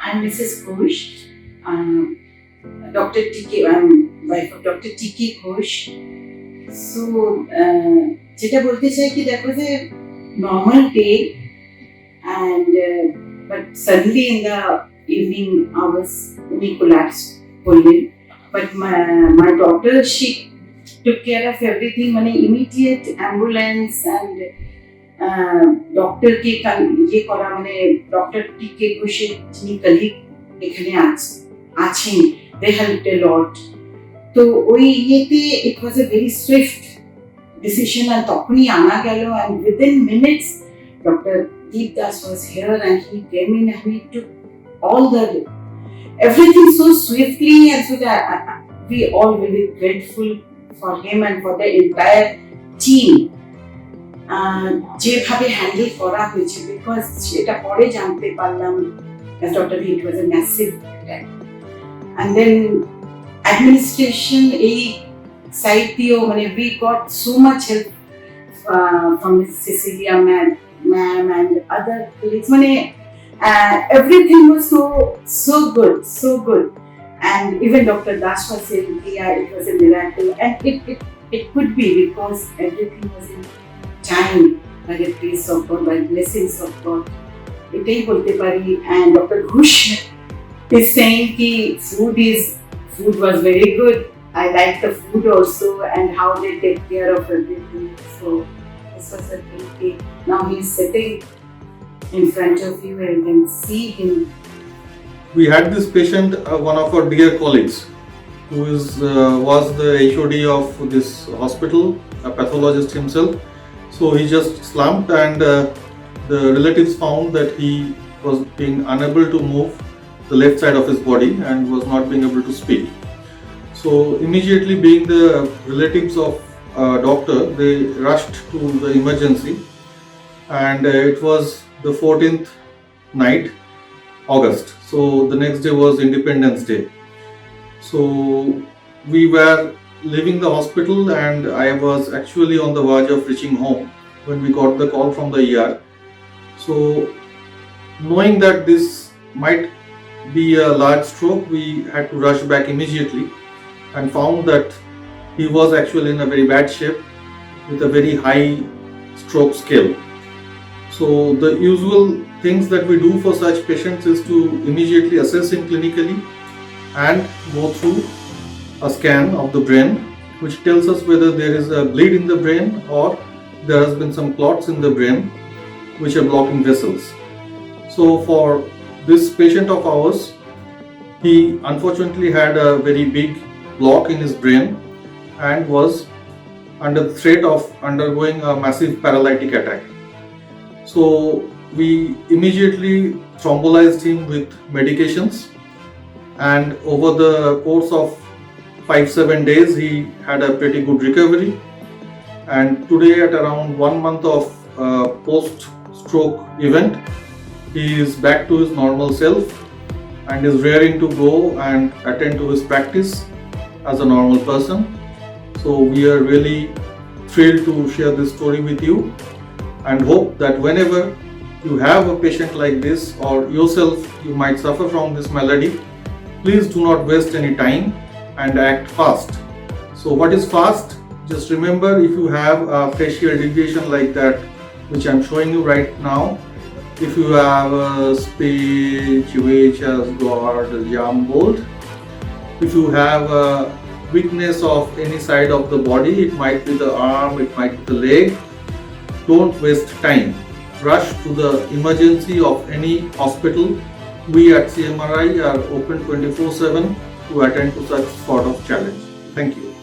I'm Mrs. Ghosh, Dr. TK. I'm wife of Dr. TK Ghosh. So, যেটা বলতে চাই কি দেখো যে normal day and but suddenly in the evening hours we collapsed করলেন. But my daughter, she took care of everything, মানে immediate ambulance and ডক্টরকে ইয়ে করা, মানে ডক্টর টিকে ঘোষের যিনি কলিগ এখানে আছেন, দে হেল্পড এ লট। তো ওই ইয়েতে ইট ওয়াজ এ ভেরি সুইফট ডিসিশন, আর তখনই আনা গেল, and within minutes doctor Deep Das was here and he came in and he took all the everything so swiftly, and so that we all really grateful for him and for the entire team যেভাবে handle করা হয়েছে, because সেটা পরে জানতে পারলাম as Dr. it was a massive attack. And then administration এই side দিয়েও মানে we got so much help from Cecilia ma'am and other colleagues, মানে everything was so good, and even Dr. Das was saying yeah, it was a miracle, and it could be because everything was in time, by the grace of God, by blessings of God. এটাই বলতে পারি। And Dr. Ghosh is saying ki food was very good. I like the food also and how they take care of everything. So this was a great day. Now he's sitting in front of you and you can see him. We had this patient, one of our dear colleagues, who was the HOD of this hospital, a pathologist himself. So he just slumped, and the relatives found that he was being unable to move the left side of his body and was not being able to speak. So immediately, being the relatives of doctor, they rushed to the emergency, and it was the 14th night, August. So the next day was Independence Day. So we were leaving the hospital, and I was actually on the verge of reaching home when we got the call from the ER. So knowing that this might be a large stroke, we had to rush back immediately and found that he was actually in a very bad shape with a very high stroke scale. So the usual things that we do for such patients is to immediately assess him clinically and go through a scan of the brain, which tells us whether there is a bleed in the brain or there has been some clots in the brain which are blocking vessels. So for this patient of ours, he unfortunately had a very big block in his brain and was under the threat of undergoing a massive paralytic attack. So we immediately thrombolized him with medications, and over the course of 5-7 days he had a pretty good recovery, and today at around 1 month of post-stroke event, he is back to his normal self and is raring to go and attend to his practice as a normal person. So we are really thrilled to share this story with you, and hope that whenever you have a patient like this, or yourself you might suffer from this malady, please do not waste any time and act fast. So what is fast? Just remember, if you have a facial deviation like that which I am showing you right now, if you have a speech which has got jumbled, if you have a weakness of any side of the body, it might be the arm, it might be the leg, don't waste time. Rush to the emergency of any hospital. We at CMRI are open 24/7 to attend to such sort of challenge. Thank you.